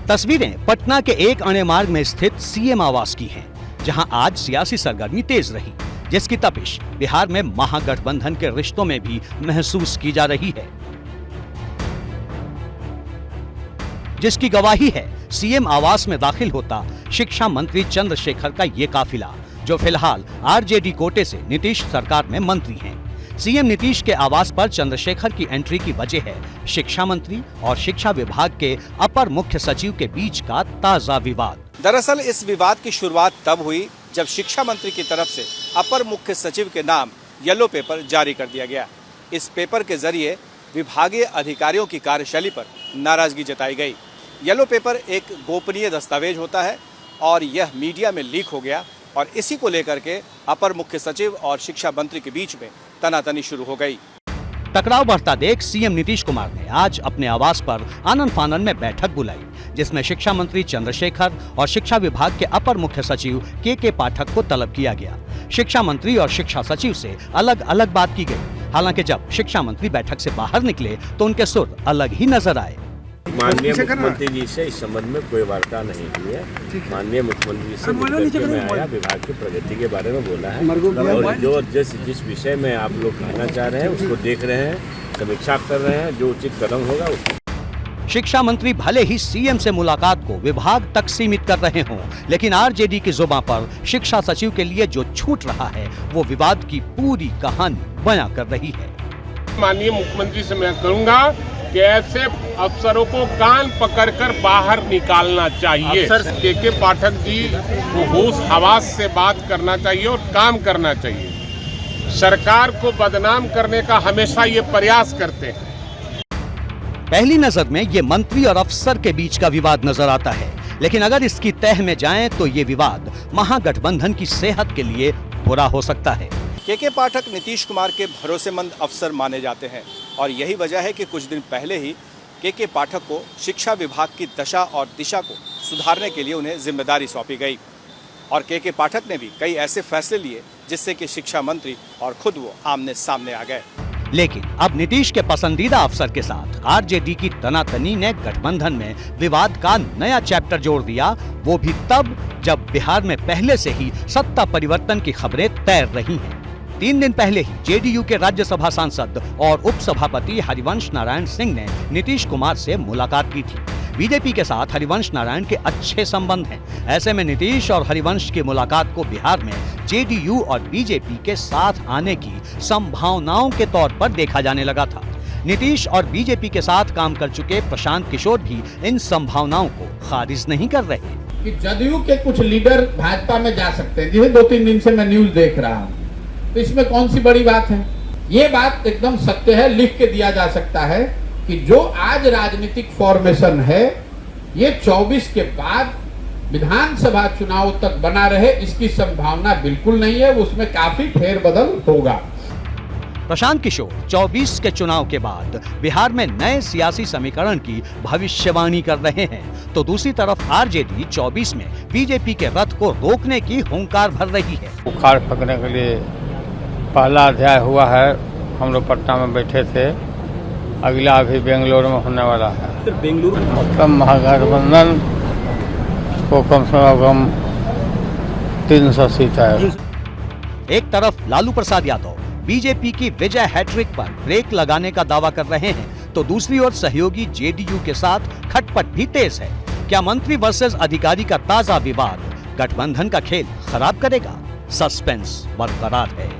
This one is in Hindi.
तस्वीरें पटना के एक अणे मार्ग में स्थित सीएम आवास की हैं, जहां आज सियासी सरगर्मी तेज रही, जिसकी तपिश बिहार में महागठबंधन के रिश्तों में भी महसूस की जा रही है, जिसकी गवाही है सीएम आवास में दाखिल होता शिक्षा मंत्री चंद्रशेखर का ये काफिला, जो फिलहाल आरजेडी कोटे से नीतीश सरकार में मंत्री हैं। सीएम नीतीश के आवास पर चंद्रशेखर की एंट्री की वजह है शिक्षा मंत्री और शिक्षा विभाग के अपर मुख्य सचिव के बीच का ताजा विवाद। दरअसल इस विवाद की शुरुआत तब हुई जब शिक्षा मंत्री की तरफ से अपर मुख्य सचिव के नाम येलो पेपर जारी कर दिया गया। इस पेपर के जरिए विभागीय अधिकारियों की कार्यशैली पर नाराजगी जताई गई। येलो पेपर एक गोपनीय दस्तावेज होता है और यह मीडिया में लीक हो गया और इसी को लेकर के अपर मुख्य सचिव और शिक्षा मंत्री के बीच में तनातनी शुरू हो गई। टकराव बढ़ता देख सीएम नीतीश कुमार ने आज अपने आवास पर आनन फानन में बैठक बुलाई, जिसमें शिक्षा मंत्री चंद्रशेखर और शिक्षा विभाग के अपर मुख्य सचिव के पाठक को तलब किया गया। शिक्षा मंत्री और शिक्षा सचिव से अलग अलग बात की गई। हालांकि जब शिक्षा मंत्री बैठक से बाहर निकले तो उनके सुर अलग ही नजर आए। माननीय मुख्यमंत्री जी से इस संबंध में कोई वार्ता नहीं हुई है। माननीय मुख्यमंत्री जी से मिलकर मैं आया, विभाग की प्रगति के बारे में बोला है और जो जिस विषय में आप लोग कहना चाह रहे हैं उसको देख रहे हैं, समीक्षा कर रहे हैं, जो उचित कदम होगा उसको। शिक्षा मंत्री भले ही सीएम से मुलाकात को विभाग तक सीमित कर रहे हों, लेकिन आरजेडी की जुबान पर शिक्षा सचिव के लिए जो छूट रहा है वो विवाद की पूरी कहानी बयां कर रही है। माननीय मुख्यमंत्री से मैं कहूँगा कि ऐसे अफसरों को कान पकड़कर बाहर निकालना चाहिए। के पाठक जी को होश हवास से बात करना चाहिए और काम करना चाहिए। सरकार को बदनाम करने का हमेशा ये प्रयास करते हैं। पहली नजर में ये मंत्री और अफसर के बीच का विवाद नजर आता है, लेकिन अगर इसकी तह में जाएं तो ये विवाद महागठबंधन की सेहत के लिए बुरा हो सकता है। के पाठक नीतीश कुमार के भरोसेमंद अफसर माने जाते हैं और यही वजह है कि कुछ दिन पहले ही के पाठक को शिक्षा विभाग की दशा और दिशा को सुधारने के लिए उन्हें जिम्मेदारी सौंपी गई और के पाठक ने भी कई ऐसे फैसले लिए जिससे कि शिक्षा मंत्री और खुद वो आमने सामने आ गए। लेकिन अब नीतीश के पसंदीदा अफसर के साथ आरजेडी की तनातनी ने गठबंधन में विवाद का नया चैप्टर जोड़ दिया, वो भी तब जब बिहार में पहले से ही सत्ता परिवर्तन की खबरें तैर रही हैं। 3 दिन पहले ही जेडीयू के राज्यसभा सांसद और उपसभापति हरिवंश नारायण सिंह ने नीतीश कुमार से मुलाकात की थी। बीजेपी के साथ हरिवंश नारायण के अच्छे संबंध हैं। ऐसे में नीतीश और हरिवंश की मुलाकात को बिहार में जेडीयू और बीजेपी के साथ आने की संभावनाओं के तौर पर देखा जाने लगा था। नीतीश और बीजेपी के साथ काम कर चुके प्रशांत किशोर भी इन संभावनाओं को खारिज नहीं कर रहे कि जदयू के कुछ लीडर भाजपा में जा सकते हैं, जिसे 2-3 दिन से मैं न्यूज देख रहा हूँ, तो इसमें कौन सी बड़ी बात है? ये बात एकदम सत्य है, लिख के दिया जा सकता है कि जो आज राजनीतिक फॉर्मेशन है ये 24 के बाद विधानसभा चुनाव तक बना रहे, इसकी संभावना बिल्कुल नहीं है। उसमें काफी फेरबदल होगा। प्रशांत किशोर 24 के चुनाव के बाद बिहार में नए सियासी समीकरण की भविष्यवाणी कर रहे हैं, तो दूसरी तरफ आरजेडी 24 में बीजेपी के रथ को रोकने की हुंकार भर रही है। उखाड़ फेंकने के लिए पहला अध्याय हुआ है। हम लोग पटना में बैठे थे, अगला अभी बेंगलोर में होने वाला है। बेंगलुरु मतलब महागठबंधन को कम से कम 300 सीट है। एक तरफ लालू प्रसाद यादव बीजेपी की विजय हैट्रिक पर ब्रेक लगाने का दावा कर रहे हैं, तो दूसरी ओर सहयोगी जेडीयू के साथ खटपट भी तेज है। क्या मंत्री वर्सेस अधिकारी का ताजा विवाद गठबंधन का खेल खराब करेगा? सस्पेंस बरकरार है।